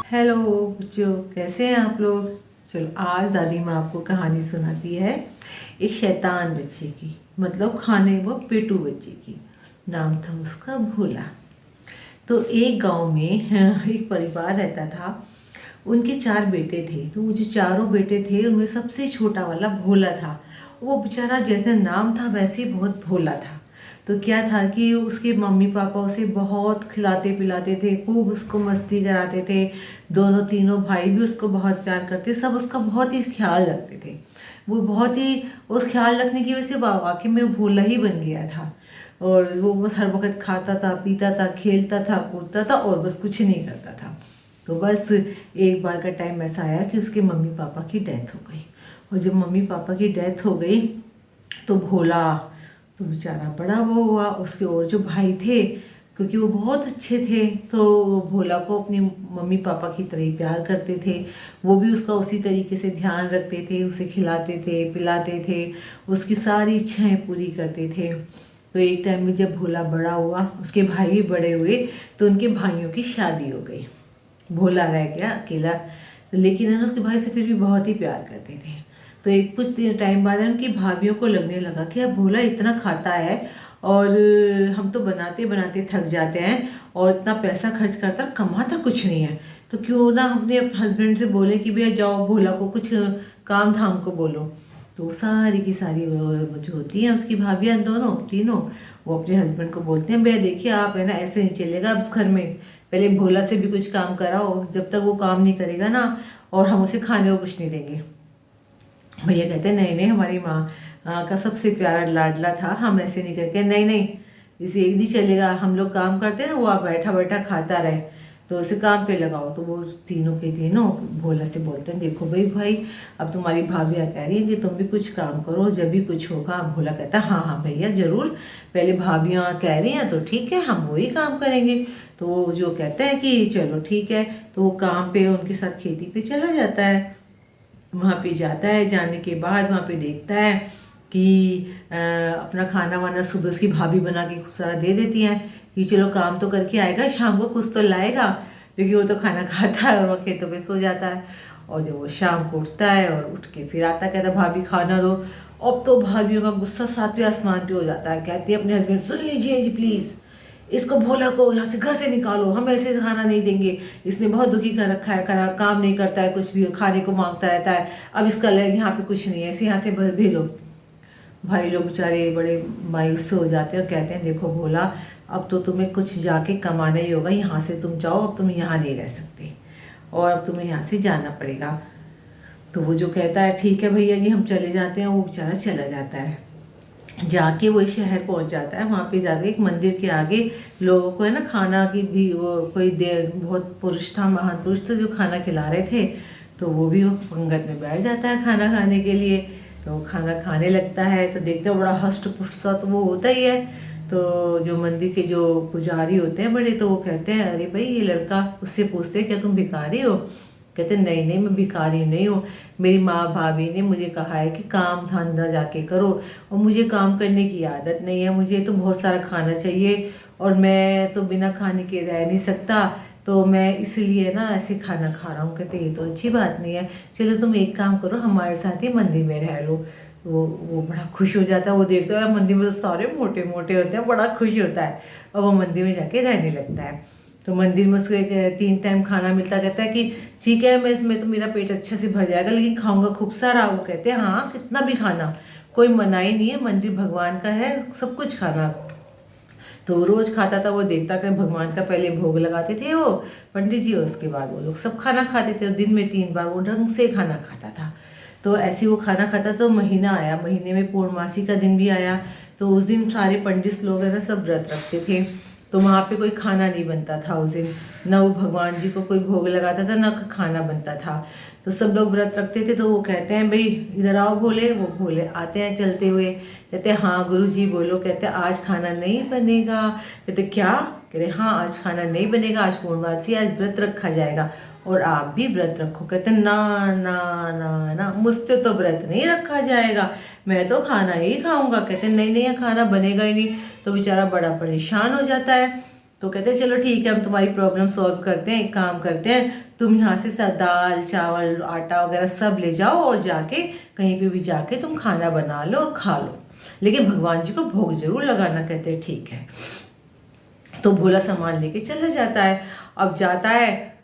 Hello बच्चों, कैसे हैं आप लोग। चलो आज दादी माँ आपको कहानी सुनाती है एक शैतान बच्चे की, मतलब खाने व पेटू बच्चे की। नाम था उसका भोला। तो एक गांव में एक परिवार रहता था। उनके 4 बेटे थे। तो वो जो चारों बेटे थे उनमें सबसे छोटा वाला भोला था। वो बेचारा जैसे नाम था वैसे ही बहुत भोला था। तो क्या था कि उसके मम्मी पापा उसे बहुत खिलाते पिलाते थे, खूब उसको मस्ती कराते थे। दोनों तीनों भाई भी उसको बहुत प्यार करते, सब उसका बहुत ही ख्याल रखते थे। वो बहुत ही उस ख्याल रखने की वजह से वाकई में भोला ही बन गया था। और वो बस हर वक्त खाता था, पीता था, खेलता था, कूदता था और बस कुछ नहीं करता था। तो बस एक बार का टाइम ऐसा आया कि उसके मम्मी पापा की डेथ हो गई। और जब मम्मी पापा की डेथ हो गई तो भोला तो बेचारा बड़ा वो हुआ। उसके और जो भाई थे, क्योंकि वो बहुत अच्छे थे, तो वो भोला को अपनी मम्मी पापा की तरह ही प्यार करते थे। वो भी उसका उसी तरीके से ध्यान रखते थे, उसे खिलाते थे, पिलाते थे, उसकी सारी इच्छाएं पूरी करते थे। तो एक टाइम में जब भोला बड़ा हुआ, उसके भाई भी बड़े हुए, तो उनके भाइयों की शादी हो गई। भोला रह गया अकेला। लेकिन है ना, उसके भाई से फिर भी बहुत ही प्यार करते थे। तो एक कुछ टाइम बाद उनकी भाभीियों को लगने लगा कि अब भोला इतना खाता है और हम तो बनाते बनाते थक जाते हैं और इतना पैसा खर्च करता कमाता कुछ नहीं है। तो क्यों ना हम अपने हस्बैंड से बोले कि भैया जाओ भोला को कुछ काम धाम को बोलो। तो सारी की सारी वो जो होती हैं उसकी भाभियाँ दोनों तीनों, वो अपने हस्बैंड को बोलते हैं भैया देखिए आप है ना, ऐसे नहीं चलेगा अब इस घर में। पहले भोला से भी कुछ काम कराओ, जब तक वो काम नहीं करेगा ना और हम उसे खाने को कुछ नहीं देंगे। भैया कहते नहीं नहीं, हमारी माँ का सबसे प्यारा लाडला था, हम ऐसे नहीं करके नहीं नहीं, इसे एक नहीं चलेगा। हम लोग काम करते हैं ना, वो आप बैठा बैठा खाता रहे, तो उसे काम पे लगाओ। तो वो तीनों के तीनों भोला से बोलते हैं देखो भाई भाई, अब तुम्हारी भाभियाँ कह रही है कि तुम भी कुछ काम करो, जब भी कुछ होगा। भोला कहता है हाँ हाँ भैया ज़रूर, पहले भाभियाँ कह रही हैं तो ठीक है, हम वही काम करेंगे। तो वो जो कहते हैं कि चलो ठीक है, तो वो काम पे उनके साथ खेती पे चला जाता है। वहाँ पे जाता है, जाने के बाद वहाँ पे देखता है कि अपना खाना वाना सुबह उसकी भाभी बना के खूब सारा दे देती हैं कि चलो काम तो करके आएगा, शाम को कुछ तो लाएगा, क्योंकि वो तो खाना खाता है और वो खेतों पे सो जाता है। और जब वो शाम को उठता है और उठ के फिर आता, कहता भाभी खाना दो। अब तो भाभीियों का गुस्सा 7वें आसमान पे हो जाता है। कहती है अपने हस्बैंड सुन लीजिए जी प्लीज़, इसको भोला को यहाँ से घर से निकालो, हम ऐसे खाना नहीं देंगे। इसने बहुत दुखी कर रखा है, करा काम नहीं करता है, कुछ भी खाने को मांगता रहता है। अब इसका लग यहाँ पे कुछ नहीं है, इसे यहाँ से भेजो। भाई लोग बेचारे बड़े मायूस से हो जाते हैं और कहते हैं देखो भोला, अब तो तुम्हें कुछ जाके कमाना ही होगा, यहाँ से तुम जाओ, अब तुम यहाँ नहीं रह सकते और अब तुम्हें यहाँ से जाना पड़ेगा। तो वो जो कहता है ठीक है भैया जी हम चले जाते हैं, वो बेचारा चला जाता है। जाके वो शहर पहुंच जाता है। वहाँ पे जाके एक मंदिर के आगे लोगों को है ना खाना की भी वो कोई देर, बहुत पुरुष था, महान पुरुष थे जो खाना खिला रहे थे। तो वो भी वो पंगत में बैठ जाता है खाना खाने के लिए। तो वो खाना खाने लगता है तो देखते हो बड़ा हष्ट पुष्ट सा तो वो होता ही है। तो जो मंदिर के जो पुजारी होते हैं बड़े, तो वो कहते हैं अरे भाई ये लड़का, उससे पूछते हैं क्या तुम भिखारी हो। कहते नहीं नहीं मैं भिखारी नहीं हूँ, मेरी माँ भाभी ने मुझे कहा है कि काम धंधा जाके करो और मुझे काम करने की आदत नहीं है, मुझे तो बहुत सारा खाना चाहिए और मैं तो बिना खाने के रह नहीं सकता, तो मैं इसलिए ना ऐसे खाना खा रहा हूँ। कहते ये तो अच्छी बात नहीं है, चलो तुम एक काम करो हमारे साथ ही मंदिर में रह लो। वो बड़ा खुश हो जाता है। वो देखता है मंदिर में तो सारे मोटे मोटे होते हैं, बड़ा खुश होता है और वो मंदिर में जाके रहने लगता है। तो मंदिर में उसको 3 टाइम खाना मिलता। कहता है कि ठीक है मैं इसमें तो मेरा पेट अच्छे से भर जाएगा, लेकिन खाऊंगा खूब सारा। वो कहते हैं हाँ कितना भी खाना, कोई मनाही नहीं है, मंदिर भगवान का है, सब कुछ खाना। तो वो रोज खाता था। वो देखता था भगवान का पहले भोग लगाते थे वो पंडित जी, और उसके बाद वो लोग सब खाना खाते थे और दिन में 3 बार वो ढंग से खाना खाता था। तो ऐसे वो खाना खाता। तो महीना आया, महीने में पूर्णमासी का दिन भी आया। तो उस दिन सारे पंडित लोग है ना सब व्रत रखते थे। तो वहाँ पे कोई खाना नहीं बनता था उस दिन, ना वो भगवान जी को कोई भोग लगाता था ना खाना बनता था। तो सब लोग व्रत रखते थे। तो वो कहते हैं भाई इधर आओ भोले। वो भोले आते हैं चलते हुए, कहते हैं हाँ गुरु जी बोलो। कहते हैं आज खाना नहीं बनेगा। कहते क्या, कह रहे हाँ आज खाना नहीं बनेगा, आज पूर्णवासी, आज व्रत रखा जाएगा और आप भी व्रत रखो। कहते ना ना ना ना, मुझसे तो व्रत नहीं रखा जाएगा, मैं तो खाना ही खाऊंगा। कहते नहीं नहीं खाना बनेगा ही नहीं। तो बेचारा बड़ा परेशान हो जाता है। तो कहते हैं चलो ठीक है, हम तुम्हारी प्रॉब्लम सॉल्व करते हैं, एक काम करते हैं, तुम यहाँ से सब दाल चावल आटा वगैरह सब ले जाओ और जाके कहीं पे भी जाके तुम खाना बना लो और खा लो, लेकिन भगवान जी को भोग जरूर लगाना। कहते हैं ठीक है। तो भोला सामान लेके चला जाता है। अब जाता है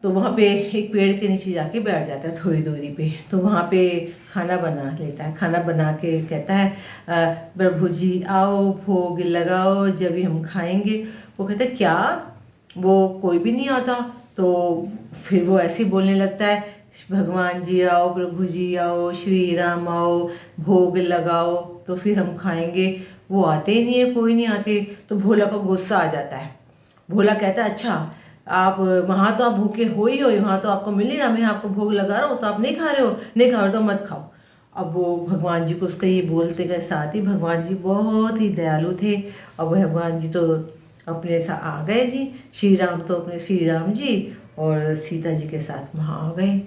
तो वहाँ पे एक पेड़ के नीचे जाके बैठ जाता है थोड़ी दूरी पे। तो वहाँ पे खाना बना लेता है। खाना बना के कहता है प्रभु जी आओ भोग लगाओ जब भी हम खाएंगे। वो कहते हैं क्या, वो कोई भी नहीं आता। तो फिर वो ऐसे ही बोलने लगता है भगवान जी आओ, प्रभु जी आओ, श्री राम आओ, भोग लगाओ तो फिर हम खाएंगे। वो आते ही नहीं है, कोई नहीं आते। तो भोला को गुस्सा आ जाता है। भोला कहता है अच्छा आप वहाँ तो आप भूखे हो ही हो, वहाँ तो आपको मिल नहीं रहा, मैं आपको भोग लगा रहा हूँ तो आप नहीं खा रहे हो, नहीं खा रहे हो तो मत खाओ। अब वो भगवान जी को उसका ये बोलते गए, साथ ही भगवान जी बहुत ही दयालु थे। अब भगवान जी तो अपने साथ आ गए जी, श्री राम तो अपने श्री राम जी और सीता जी के साथ वहाँ आ गए।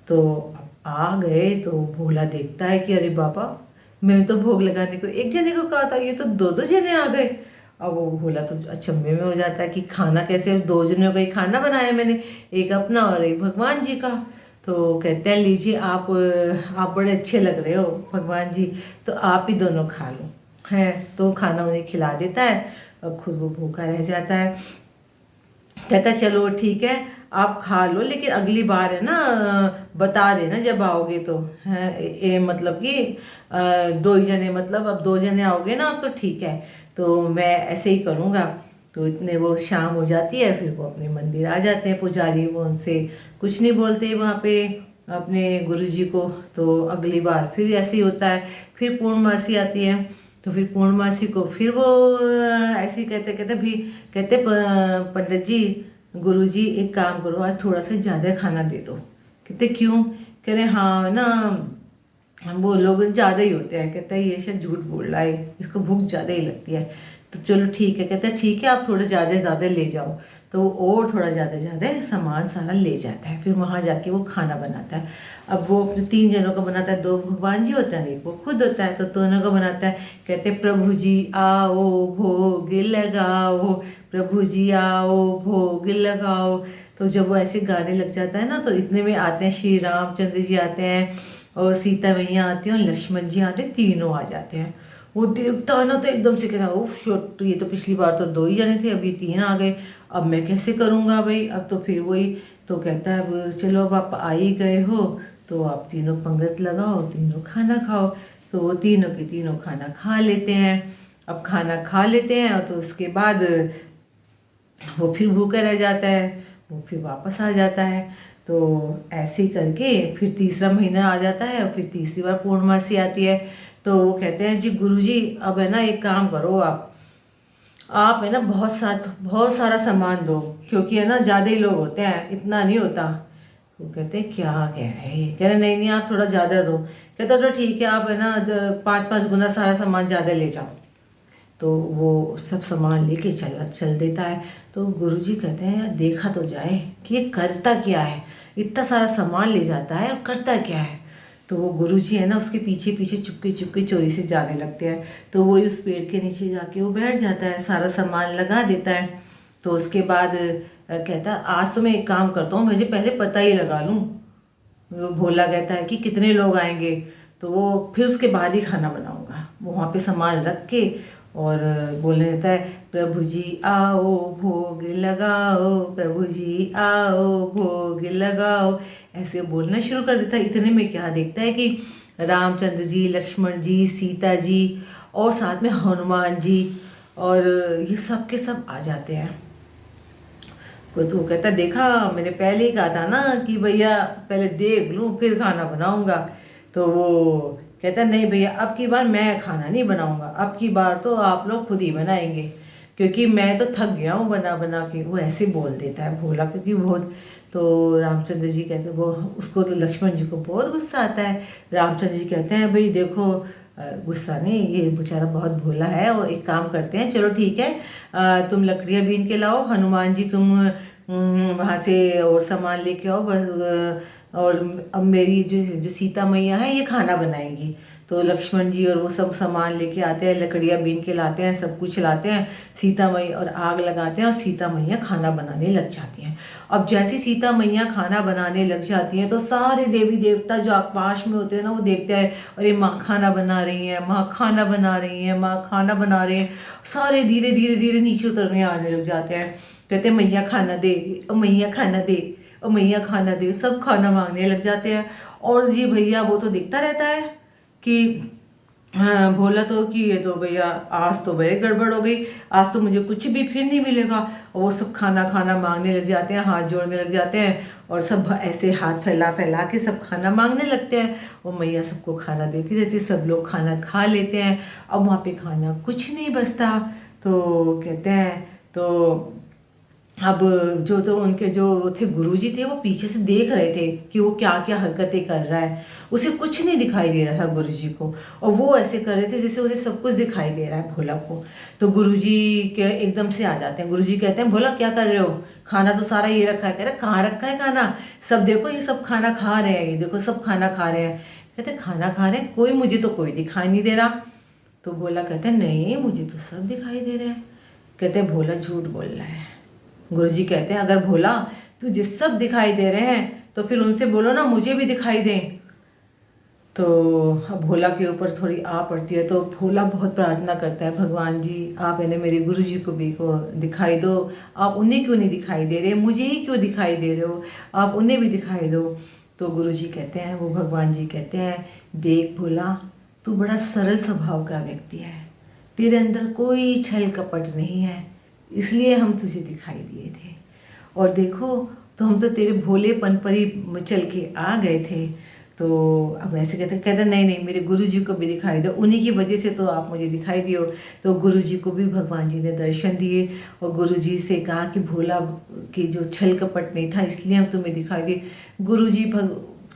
तो अब आ गए तो भोला देखता है कि अरे बाबा, मैं तो भोग लगाने को एक जने को कहा था, ये तो दो दो जने आ गए। अब वो भोला तो अचंभे में हो जाता है कि खाना कैसे, दो जनों का ही खाना बनाया मैंने, एक अपना और एक भगवान जी का। तो कहते हैं लीजिए आप बड़े अच्छे लग रहे हो भगवान जी, तो आप ही दोनों खा लो। हैं तो खाना उन्हें खिला देता है और खुद वो भूखा रह जाता है। कहता है चलो ठीक है आप खा लो, लेकिन अगली बार है ना बता देना जब आओगे तो। है मतलब कि दो ही जने, मतलब अब दो जने आओगे ना अब तो ठीक है, तो मैं ऐसे ही करूँगा। तो इतने वो शाम हो जाती है, फिर वो अपने मंदिर आ जाते हैं पुजारी, वो उनसे कुछ नहीं बोलते वहाँ पे अपने गुरुजी को। तो अगली बार फिर ऐसे ही होता है। फिर पूर्णमासी आती है तो फिर पूर्णमासी को फिर वो ऐसे ही कहते कहते भी कहते पंडित जी गुरुजी एक काम करो, आज थोड़ा सा ज़्यादा खाना दे दो। कहते क्यों? कह रहे हाँ ना हम वो लोग ज़्यादा ही होते हैं। कहता है ये शायद झूठ बोल रहा है, इसको भूख ज़्यादा ही लगती है। तो चलो ठीक है। कहता है ठीक है आप थोड़ा ज़्यादा ज़्यादा ले जाओ। तो वो और थोड़ा ज़्यादा ज़्यादा सामान सारा ले जाता है। फिर वहाँ जाके वो खाना बनाता है। अब वो अपने तीन जनों का बनाता है, दो भगवान जी होता है, एक वो खुद होता है, तो दोनों का बनाता है। कहते प्रभु जी आओ भोग लगाओ, प्रभु जी आओ भोग लगाओ। तो जब वो ऐसे गाने लग जाता है ना, तो इतने में आते हैं श्री रामचंद्र जी आते हैं और सीता मैया आती है और लक्ष्मण जी आते हैं, तीनों आ जाते हैं। वो देखता है ना तो एकदम से कहता है उफ शोट, तो ये तो पिछली बार तो दो ही जने थे, अभी तीन आ गए, अब मैं कैसे करूँगा भाई। अब तो फिर वही तो कहता है अब चलो अब आप आ ही गए हो तो आप तीनों पंगत लगाओ, तीनों खाना खाओ। तो वो तीनों के तीनों खाना खा लेते हैं। अब खाना खा लेते हैं और तो उसके बाद वो फिर भूखा रह जाता है, वो फिर वापस आ जाता है। तो ऐसे ही करके फिर तीसरा महीना आ जाता है और फिर तीसरी बार पूर्णमासी आती है। तो वो कहते हैं जी गुरुजी अब है ना एक काम करो, आप है ना बहुत सारा सामान दो, क्योंकि है ना ज़्यादा ही लोग होते हैं, इतना नहीं होता। वो कहते हैं क्या कह रहे हैं, कह रहे नहीं नहीं आप थोड़ा ज़्यादा दो। कहता तो ठीक है आप है ना 5-5 गुना सारा सामान ज़्यादा ले जाओ। तो वो सब सामान लेके चल देता है। तो गुरुजी कहते हैं यार देखा तो जाए कि ये करता क्या है, इतना सारा सामान ले जाता है और करता क्या है। तो वो गुरुजी है ना उसके पीछे पीछे चुपके चुपके चोरी से जाने लगते हैं। तो वही उस पेड़ के नीचे जाके वो बैठ जाता है, सारा सामान लगा देता है। तो उसके बाद कहता है आज तो मैं एक काम करता हूँ, मुझे पहले पता ही लगा लूँ। वो भोला कहता है कि कितने लोग आएंगे, तो वो फिर उसके बाद ही खाना बनाऊंगा। वो वहाँ पे सामान रख के और बोलने देता है प्रभु जी आओ भोग लगाओ, प्रभु जी आओ भोग लगाओ, ऐसे बोलना शुरू कर देता है। इतने में क्या देखता है कि रामचंद्र जी, लक्ष्मण जी, सीता जी और साथ में हनुमान जी और ये सब के सब आ जाते हैं। तो कहता देखा मैंने पहले ही कहा था ना कि भैया पहले देख लूँ फिर खाना बनाऊंगा। तो वो कहता नहीं भैया अब की बार मैं खाना नहीं बनाऊंगा, अब की बार तो आप लोग खुद ही बनाएंगे, क्योंकि मैं तो थक गया हूँ बना बना के। वो ऐसे बोल देता है भोला, क्योंकि बहुत तो रामचंद्र जी कहते वो उसको, तो लक्ष्मण जी को बहुत गुस्सा आता है। रामचंद्र जी कहते हैं भाई देखो गुस्सा नहीं, ये बेचारा बहुत भोला है, और एक काम करते हैं चलो ठीक है तुम लकड़ियाँ बीन के लाओ, हनुमान जी तुम वहाँ से और सामान लेके आओ बस, और अब मेरी जो सीता मैया है ये खाना बनाएंगी। तो लक्ष्मण जी और वो सब सामान लेके आते हैं, लकड़ियाँ बीन के लाते हैं, सब कुछ लाते हैं, सीता मैया और आग लगाते हैं और सीता मैया खाना बनाने लग जाती हैं। अब जैसे सीता मैया खाना बनाने लग जाती हैं तो सारे देवी देवता जो आकाश में होते हैं ना, वो देखते हैं, अरे माँ खाना बना रही हैं, माँ खाना बना रही हैं, माँ खाना बना रहे हैं। सारे धीरे धीरे धीरे नीचे उतरने आने लग जाते हैं, कहते हैं मैया खाना दे, ओ मैया खाना दे, ओ मैया खाना दे, सब खाना मांगने लग जाते हैं। और जी भैया वो तो देखता रहता है कि हाँ बोला तो कि ये तो भैया आज तो बड़े गड़बड़ हो गई, आज तो मुझे कुछ भी फिर नहीं मिलेगा। और वो सब खाना खाना मांगने लग जाते हैं, हाथ जोड़ने लग जाते हैं और सब ऐसे हाथ फैला फैला के सब खाना मांगने लगते हैं। वो मैया सबको खाना देती रहती है, सब लोग खाना खा लेते हैं। अब वहाँ पे खाना कुछ नहीं बचता, तो कहते हैं तो अब जो तो उनके जो थे गुरुजी थे, वो पीछे से देख रहे थे कि वो क्या क्या हरकतें कर रहा है। उसे कुछ नहीं दिखाई दे रहा था गुरुजी को, और वो ऐसे कर रहे थे जैसे उन्हें सब कुछ दिखाई दे रहा है भोला को। तो गुरुजी के एकदम से आ जाते हैं। गुरुजी कहते हैं भोला क्या कर रहे हो, खाना तो सारा ये रखा है। कह रहे कहाँ रखा है खाना, सब देखो ये सब खाना खा रहे हैं, ये देखो सब खाना खा रहे हैं। कहते खाना खा रहे हैं, कोई मुझे तो कोई दिखाई नहीं दे रहा। तो भोला कहते हैं नहीं मुझे तो सब दिखाई दे रहे हैं। कहते हैं भोला झूठ बोल रहा है। गुरुजी कहते हैं अगर भोला तुझे सब दिखाई दे रहे हैं तो फिर उनसे बोलो ना मुझे भी दिखाई दें। तो अब भोला के ऊपर थोड़ी आ पड़ती है, तो भोला बहुत प्रार्थना करता है, भगवान जी आप इन्हें मेरे गुरुजी को भी को दिखाई दो, आप उन्हें क्यों नहीं दिखाई दे रहे, मुझे ही क्यों दिखाई दे रहे हो, आप उन्हें भी दिखाई दो। तो गुरुजी कहते हैं, वो भगवान जी कहते हैं देख भोला तू बड़ा सरल स्वभाव का व्यक्ति है, तेरे अंदर कोई छल कपट नहीं है, इसलिए हम तुझे दिखाई दिए थे। और देखो तो हम तो तेरे भोलेपन पर ही चल के आ गए थे। तो अब ऐसे कहते नहीं नहीं मेरे गुरुजी को भी दिखाई दो, उन्हीं की वजह से तो आप मुझे दिखाई दियो। तो गुरुजी को भी भगवान जी ने दर्शन दिए और गुरुजी से कहा कि भोला की जो छल कपट नहीं था इसलिए हम तुम्हें दिखाई दिए। गुरुजी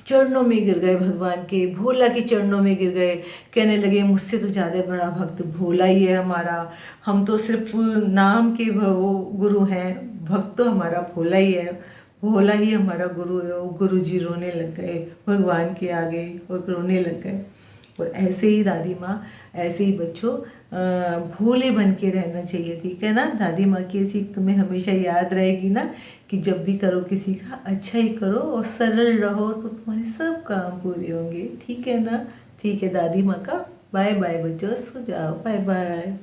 चरणों में गिर गए, भगवान के भोला के चरणों में गिर गए, कहने लगे मुझसे तो ज़्यादा बड़ा भक्त भोला ही है हमारा, हम तो सिर्फ नाम के वो गुरु हैं, भक्त तो हमारा भोला ही है, भोला ही हमारा गुरु है। वो गुरु जी रोने लग गए भगवान के आगे और रोने लग गए। और ऐसे ही दादी माँ, ऐसे ही बच्चों भोले बन के रहना चाहिए, ठीक है ना। दादी माँ की सीख तुम्हें हमेशा याद रहेगी ना कि जब भी करो किसी का अच्छा ही करो और सरल रहो तो तुम्हारे सब काम पूरे होंगे, ठीक है ना। ठीक है दादी माँ का बाय बाय बच्चों, सो जाओ, बाय बाय।